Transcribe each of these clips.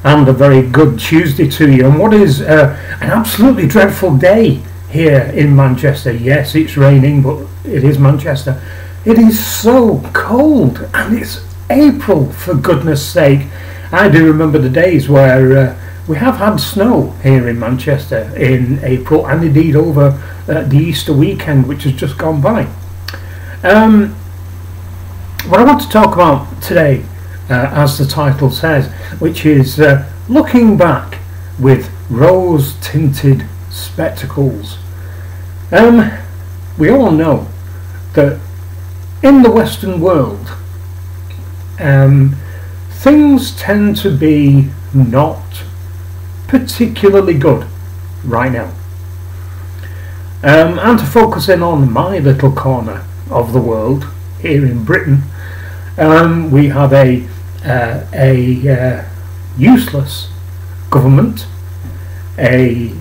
and a very good Tuesday to you. And what is an absolutely dreadful day here in Manchester. Yes, it's raining, but it is Manchester. It is so cold, and it's April, for goodness sake. I do remember the days where we have had snow here in Manchester in April, and indeed over the Easter weekend, which has just gone by. What I want to talk about today, as the title says, which is looking back with rose-tinted spectacles. We all know that in the Western world, things tend to be not particularly good right now. And to focus in on my little corner of the world, here in Britain, we have a useless government, a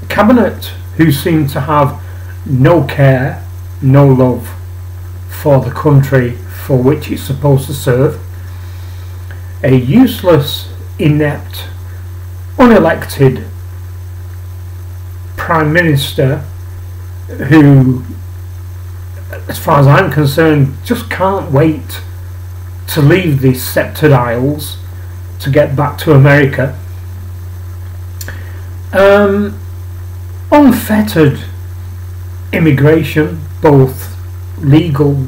cabinet who seem to have no care, no love for the country for which it's supposed to serve, a useless, inept, unelected Prime Minister who, as far as I'm concerned, just can't wait to leave the sceptred isles to get back to America. Unfettered immigration, both legal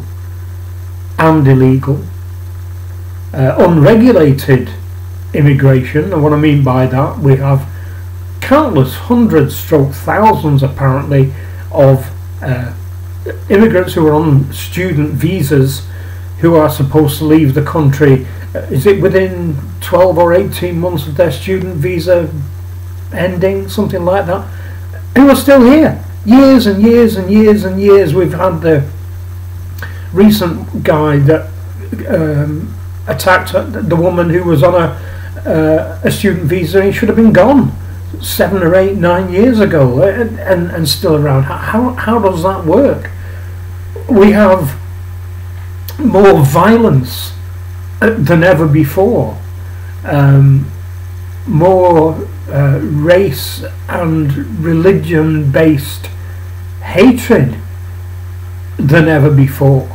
and illegal. Unregulated immigration, and what I mean by that, we have countless hundreds stroke thousands apparently of immigrants who are on student visas who are supposed to leave the country, is it within 12 or 18 months of their student visa ending, something like that, who are still here years and years and years and years. We've had the recent guy that attacked the woman who was on a student visa, and he should have been gone 7 or 8, 9 years ago, and still around. How does that work? We have more violence than ever before, more race and religion based hatred than ever before.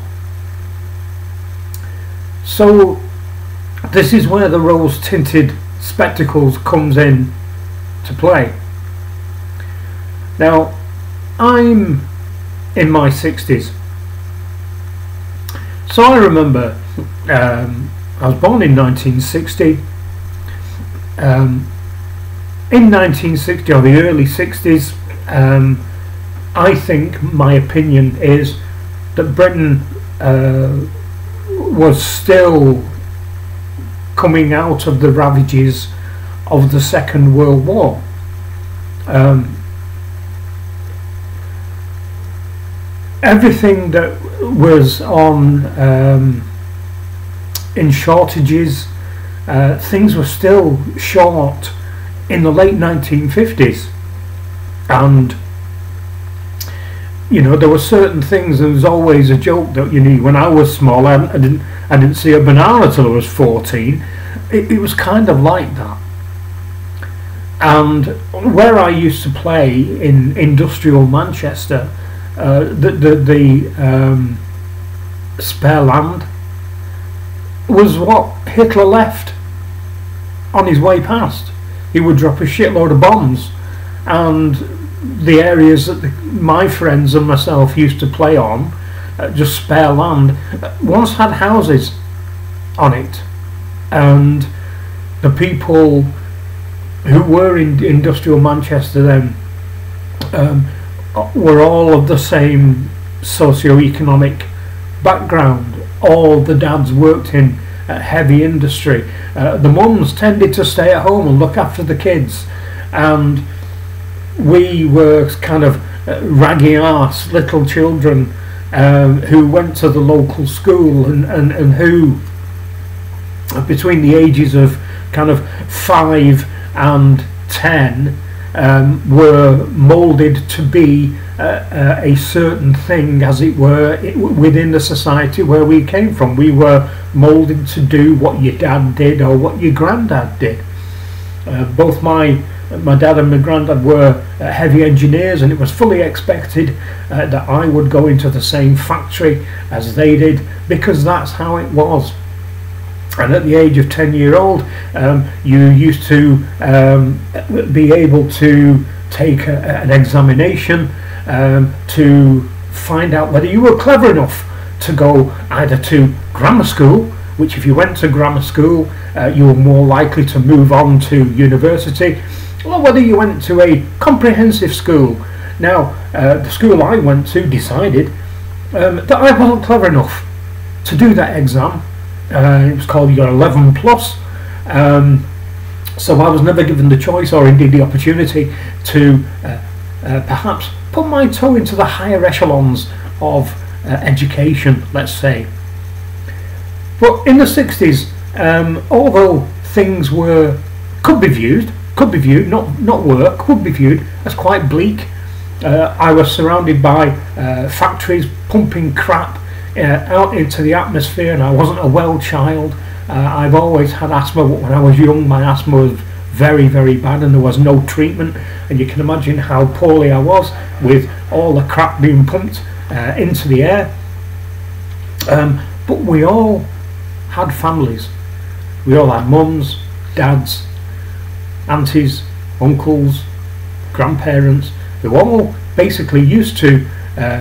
So this is where the rose tinted spectacles comes in to play. Now, I'm in my 60s, so I remember I was born in 1960. In 1960 or the early 60s, I think my opinion is that Britain was still coming out of the ravages of the Second World War. Everything that was on in shortages, things were still short in the late 1950s, and you know, there were certain things. There was always a joke that, you know, when I was small, I didn't see a banana till I was 14. It was kind of like that. And where I used to play in industrial Manchester, the spare land was what Hitler left on his way past. He would drop a shitload of bombs, and the areas that my friends and myself used to play on, just spare land, once had houses on it, and the people who were in industrial Manchester then were all of the same socio-economic background. All the dads worked in heavy industry. The mums tended to stay at home and look after the kids, and we were kind of raggy arse little children who went to the local school and who, between the ages of kind of 5 and 10, were moulded to be a certain thing, as it were, within the society where we came from. We were moulded to do what your dad did or what your granddad did. Both my dad and my granddad were heavy engineers, and it was fully expected that I would go into the same factory as they did, because that's how it was. And at the age of 10-year-old, you used to be able to take an examination to find out whether you were clever enough to go either to grammar school, which if you went to grammar school you were more likely to move on to university, or whether you went to a comprehensive school. Now the school I went to decided that I wasn't clever enough to do that exam. It was called your 11 plus, so I was never given the choice or indeed the opportunity to perhaps put my toe into the higher echelons of education, let's say. But in the 60s, although things could be viewed, could be viewed as quite bleak. I was surrounded by factories pumping crap out into the atmosphere, and I wasn't a well child. I've always had asthma, but when I was young my asthma was very, very bad, and there was no treatment, and you can imagine how poorly I was with all the crap being pumped into the air. But we all had families. We all had mums, dads, aunties, uncles, grandparents, who all basically used to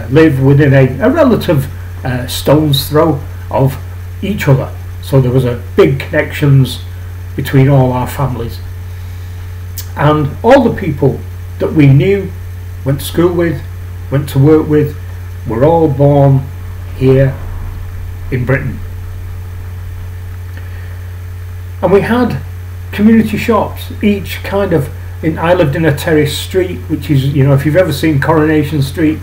live within a relative stone's throw of each other. So there was a big connections between all our families, and all the people that we knew, went to school with, went to work with, were all born here in Britain. And we had community shops, each kind of I lived in a terrace street, which is, you know, if you've ever seen Coronation Street,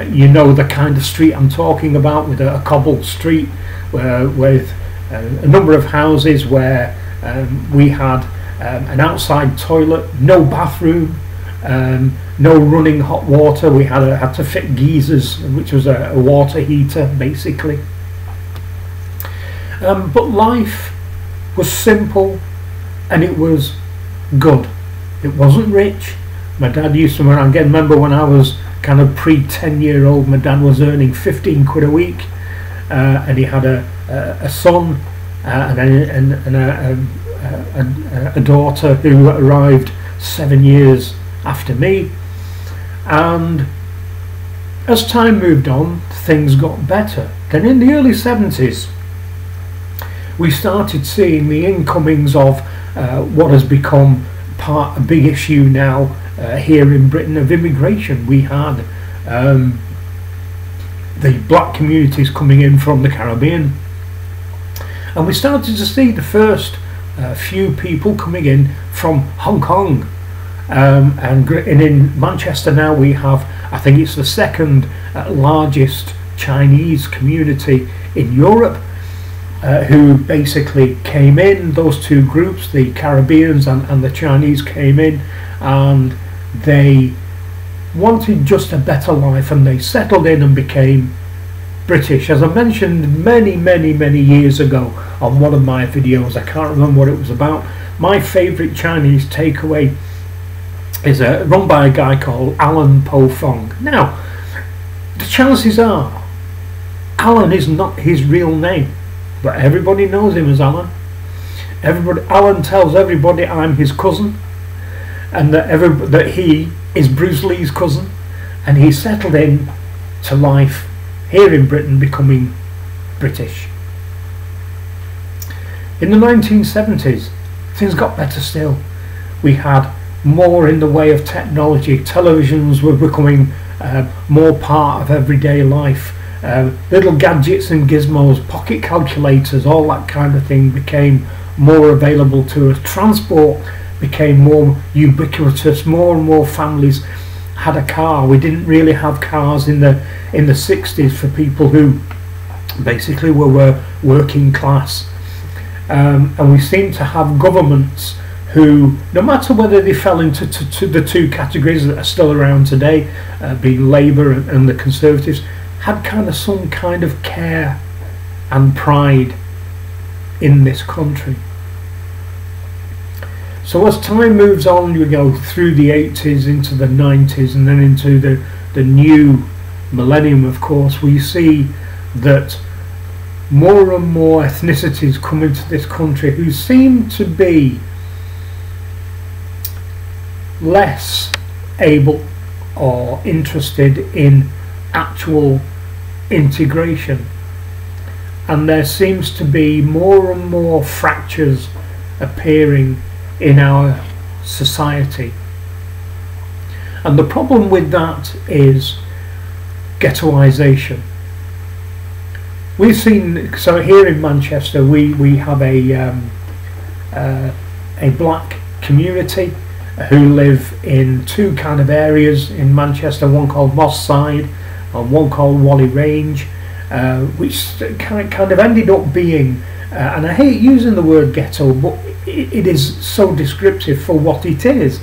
you know the kind of street I'm talking about, with a cobbled street with a number of houses where we had an outside toilet, no bathroom, no running hot water. We had to fit geysers, which was a water heater basically. But life was simple and it was good. It wasn't rich. My dad used to, again, remember when I was kind of pre-10-year-old, my dad was earning 15 quid a week, and he had a son and a daughter who arrived 7 years after me. And as time moved on, things got better. Then in the early 70s we started seeing the incomings of what has become a big issue now here in Britain, of immigration. We had the black communities coming in from the Caribbean, and we started to see the first few people coming in from Hong Kong, and in Manchester now we have, I think it's the second largest Chinese community in Europe, who basically came in. Those two groups, the Caribbeans and the Chinese, came in, and they wanted just a better life, and they settled in and became British. As I mentioned many years ago on one of my videos, I can't remember what it was about, my favourite Chinese takeaway is run by a guy called Alan Po Fong. Now, the chances are Alan is not his real name, but everybody knows him as Alan. Alan tells everybody I'm his cousin, and that he is Bruce Lee's cousin, and he settled in to life here in Britain, becoming British. In the 1970s, things got better still. We had more in the way of technology. Televisions were becoming more part of everyday life. Little gadgets and gizmos, pocket calculators, all that kind of thing became more available to us. Transport became more ubiquitous. More and more families had a car. We didn't really have cars in the 60s for people who basically were working class, and we seem to have governments who, no matter whether they fell into the two categories that are still around today, being Labour and the Conservatives, had kind of some kind of care and pride in this country. So as time moves on, you go through the 80s into the 90s and then into the new millennium, of course, we see that more and more ethnicities come into this country who seem to be less able or interested in actual integration, and there seems to be more and more fractures appearing in our society. And the problem with that is ghettoisation. We've seen, so here in Manchester we have a black community who live in two kind of areas in Manchester, one called Moss Side and one called Whalley Range, which kind of ended up being, and I hate using the word ghetto, but it is so descriptive for what it is.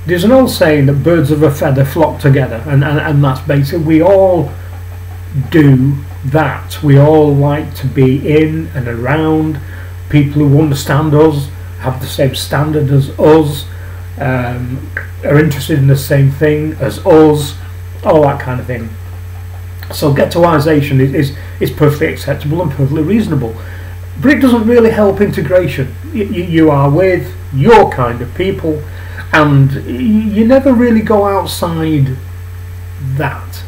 There's an old saying that birds of a feather flock together, and that's basically, we all do that. We all like to be in and around people who understand us, have the same standard as us, are interested in the same thing as us, all that kind of thing. So ghettoisation is perfectly acceptable and perfectly reasonable, but it doesn't really help integration. You are with your kind of people and you never really go outside that.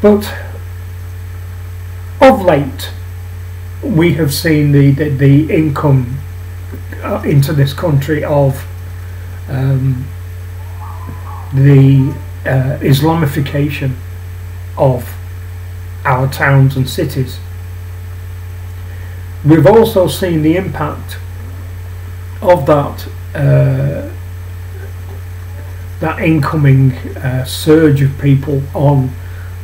But of late we have seen the income into this country of the Islamification of our towns and cities. We've also seen the impact of that incoming surge of people on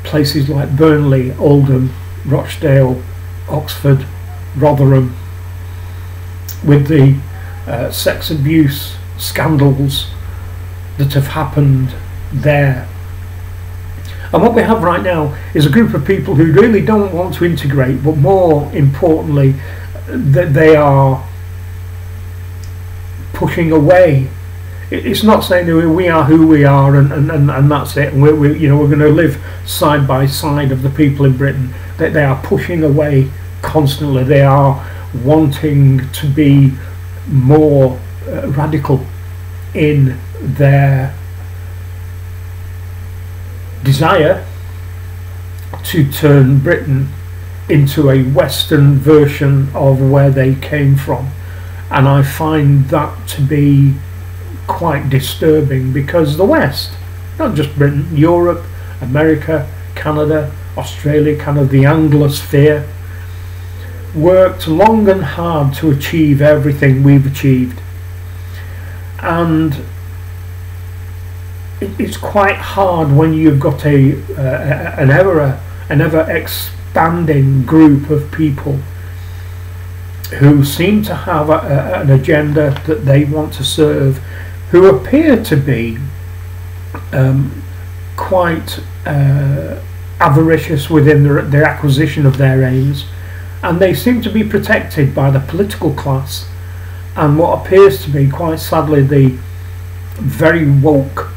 places like Burnley, Oldham, Rochdale, Oxford, Rotherham, with the sex abuse scandals that have happened there. And what we have right now is a group of people who really don't want to integrate, but more importantly that they are pushing away. It's not saying we are who we are and that's it, and we're going to live side by side of the people in Britain. That they are pushing away constantly. They are wanting to be more radical in their desire to turn Britain into a Western version of where they came from. And I find that to be quite disturbing, because the West, not just Britain, Europe, America, Canada, Australia, kind of the Anglosphere, worked long and hard to achieve everything we've achieved. And it's quite hard when you've got an ever expanding group of people who seem to have an agenda that they want to serve, who appear to be quite avaricious within their acquisition of their aims, and they seem to be protected by the political class and what appears to be, quite sadly, the very woke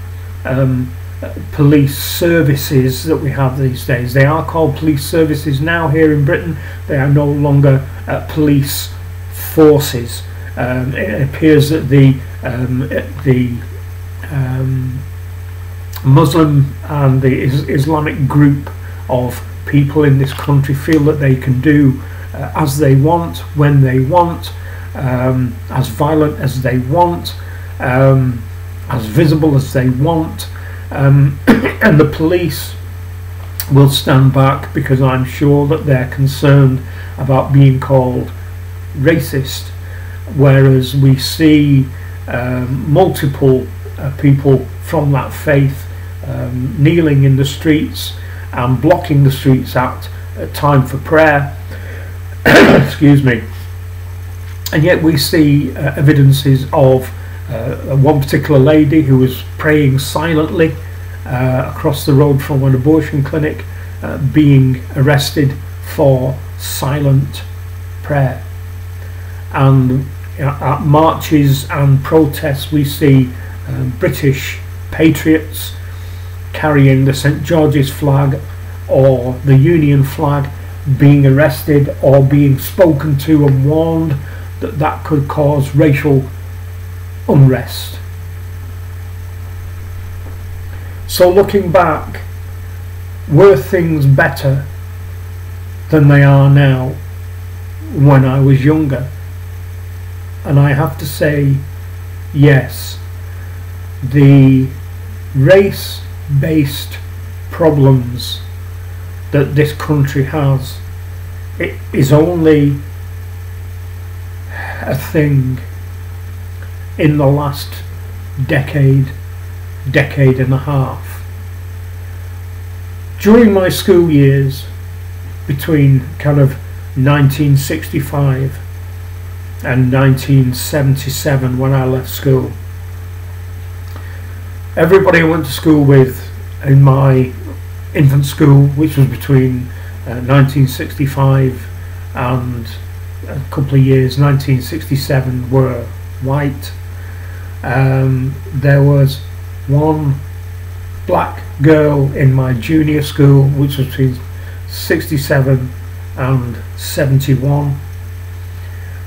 police services that we have these days. They are called police services now here in Britain. They are no longer police forces. It appears that the Muslim and the Islamic group of people in this country feel that they can do as they want, when they want, as violent as they want, as visible as they want, and the police will stand back because I'm sure that they're concerned about being called racist, whereas we see multiple people from that faith kneeling in the streets and blocking the streets at time for prayer. Excuse me. And yet we see evidences of one particular lady who was praying silently across the road from an abortion clinic being arrested for silent prayer. And at marches and protests we see British patriots carrying the St George's flag or the Union flag being arrested or being spoken to and warned that that could cause racial unrest. So looking back, were things better than they are now when I was younger? And I have to say yes. The race-based problems that this country has, it is only a thing in the last decade and a half. During my school years, between kind of 1965 and 1977 when I left school, everybody I went to school with in my infant school, which was between 1965 and a couple of years, 1967, were white. There was one black girl in my junior school, which was between 67 and 71,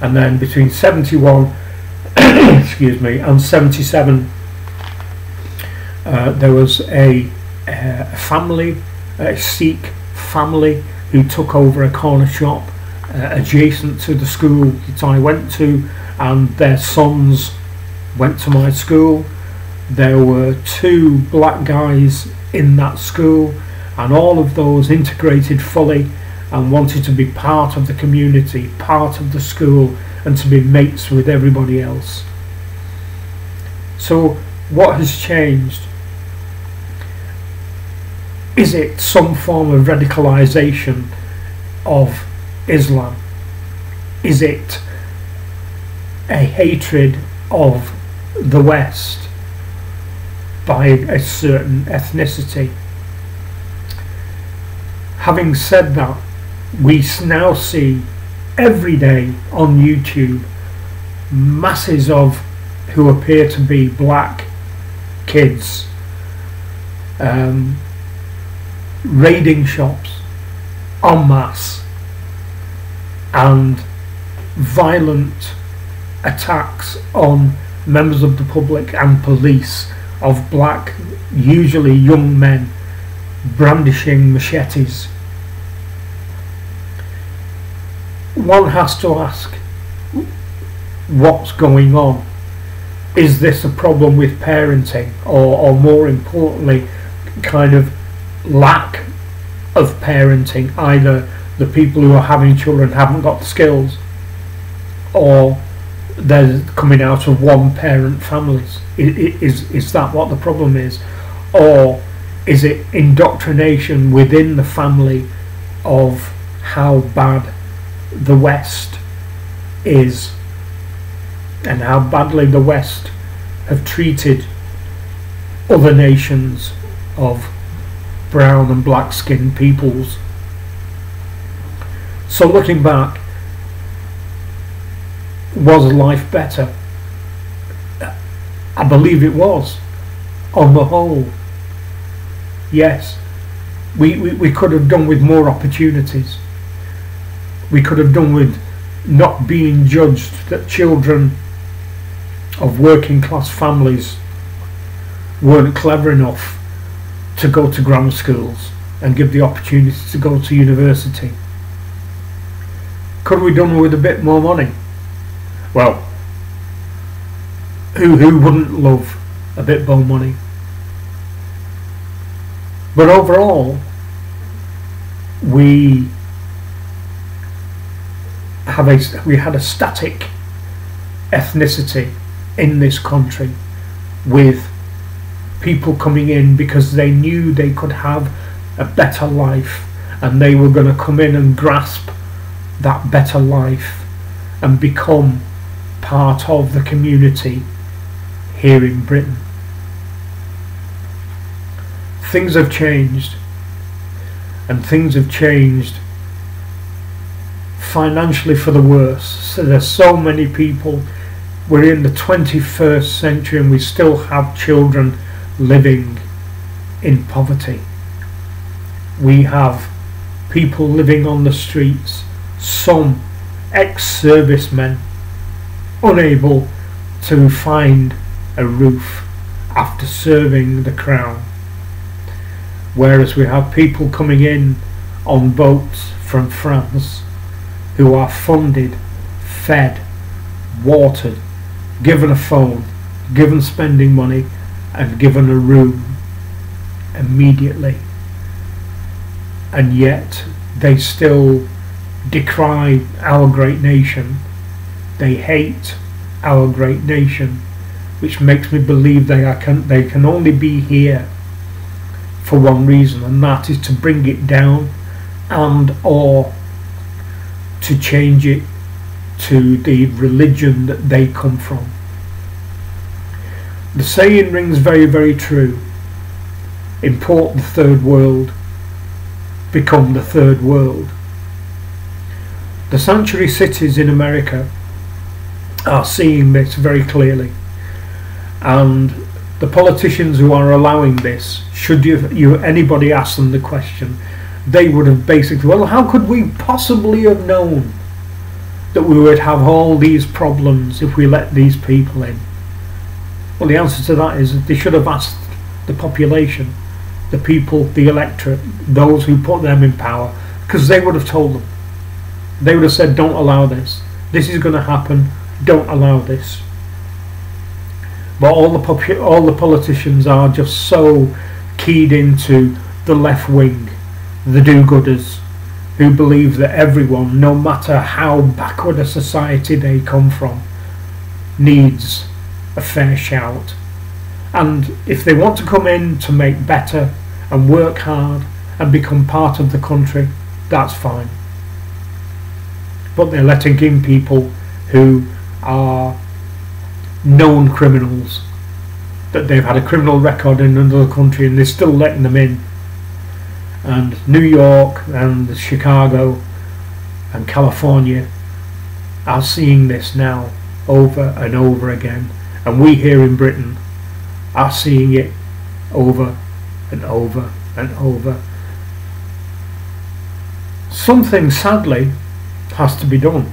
and then between 71 excuse me, and 77 there was a family, a Sikh family, who took over a corner shop adjacent to the school that I went to, and their sons went to my school. There were 2 black guys in that school, and all of those integrated fully and wanted to be part of the community, part of the school, and to be mates with everybody else. So what has changed? Is it some form of radicalisation of Islam? Is it a hatred of the West by a certain ethnicity? Having said that, we now see every day on YouTube masses of who appear to be black kids raiding shops en masse and violent attacks on members of the public and police of black, usually young men, brandishing machetes. One has to ask, what's going on? Is this a problem with parenting, or more importantly, kind of lack of parenting? Either the people who are having children haven't got the skills, or they're coming out of one parent families. Is that what the problem is? Or is it indoctrination within the family of how bad the West is and how badly the West have treated other nations of brown and black skinned peoples? So looking back, was life better? I believe it was, on the whole. Yes, we could have done with more opportunities. We could have done with not being judged that children of working class families weren't clever enough to go to grammar schools and give the opportunity to go to university. Could we have done with a bit more money? Well, who wouldn't love a bit more money? But overall, we had a static ethnicity in this country, with people coming in because they knew they could have a better life, and they were going to come in and grasp that better life and become part of the community here in Britain. Things have changed, and things have changed financially for the worse. So there's so many people. We're in the 21st century and we still have children living in poverty. We have people living on the streets, some ex-servicemen unable to find a roof after serving the Crown, whereas we have people coming in on boats from France who are funded, fed, watered, given a phone, given spending money, and given a room immediately, and yet they still decry our great nation. They hate our great nation, which makes me believe they can only be here for one reason, and that is to bring it down and or to change it to the religion that they come from. The saying rings very, very true. Import the third world, become the third world. The sanctuary cities in America are seeing this very clearly, and the politicians who are allowing this, should anybody ask them the question, they would have basically, well, how could we possibly have known that we would have all these problems if we let these people in? Well, the answer to that is that they should have asked the population, the people, the electorate, those who put them in power, because they would have told them. They would have said, don't allow this. This is going to happen. Don't allow this. But all the politicians are just so keyed into the left wing, the do-gooders, who believe that everyone, no matter how backward a society they come from, needs a fair shout. And if they want to come in to make better and work hard and become part of the country, that's fine. But they're letting in people who are known criminals, that they've had a criminal record in another country, and they're still letting them in. And New York and Chicago and California are seeing this now over and over again, and we here in Britain are seeing it over and over and over. Something sadly has to be done,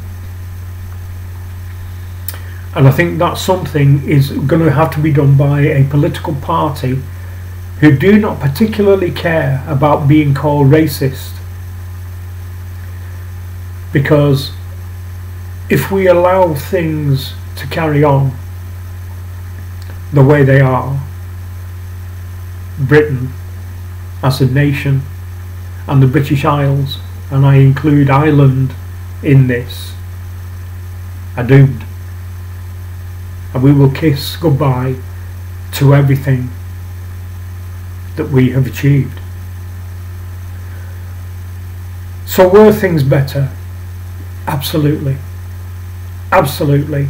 and I think that something is going to have to be done by a political party who do not particularly care about being called racist. Because if we allow things to carry on the way they are, Britain as a nation and the British Isles, and I include Ireland in this, are doomed. And we will kiss goodbye to everything that we have achieved. So were things better? Absolutely. Absolutely.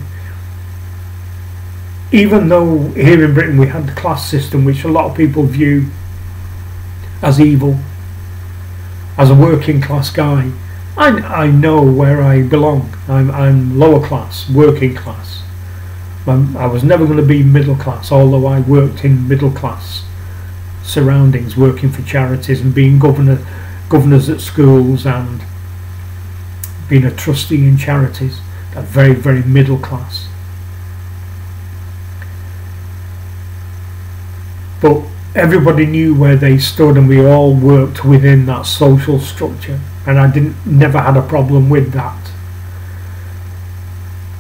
Even though here in Britain we had the class system, which a lot of people view as evil, as a working class guy, I know where I belong. I'm lower class, working class. I was never going to be middle class, although I worked in middle class surroundings, working for charities and being governors at schools and being a trustee in charities. A very, very middle class. But everybody knew where they stood, and we all worked within that social structure, and I never had a problem with that.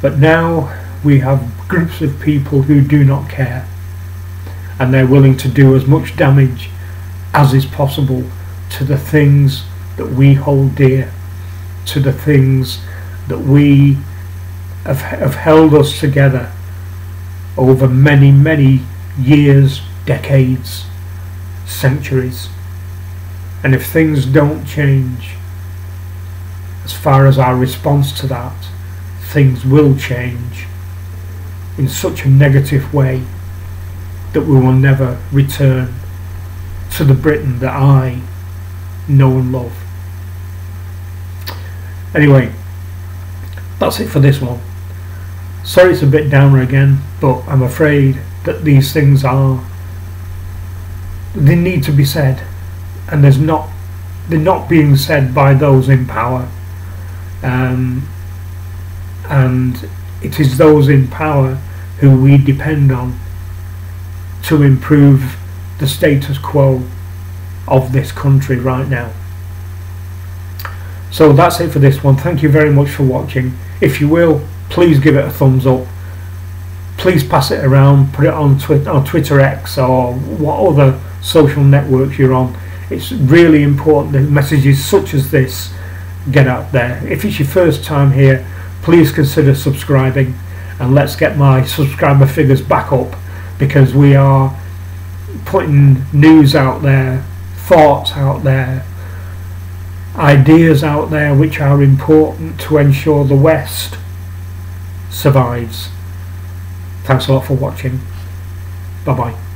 But now we have groups of people who do not care, and they're willing to do as much damage as is possible to the things that we hold dear, to the things that we have held us together over many, many years, decades, centuries. And if things don't change, as far as our response to that, things will change in such a negative way that we will never return to the Britain that I know and love. Anyway, That's it for this one. Sorry it's a bit downer again, but I'm afraid that these things they need to be said, and they're not being said by those in power, and it is those in power who we depend on to improve the status quo of this country right now. So that's it for this one. Thank you very much for watching. If you will, please give it a thumbs up. Please pass it around, put it on Twitter X or what other social networks you're on. It's really important that messages such as this get out there. If it's your first time here, please consider subscribing, and let's get my subscriber figures back up, because we are putting news out there, thoughts out there, ideas out there which are important to ensure the West survives. Thanks a lot for watching. Bye bye.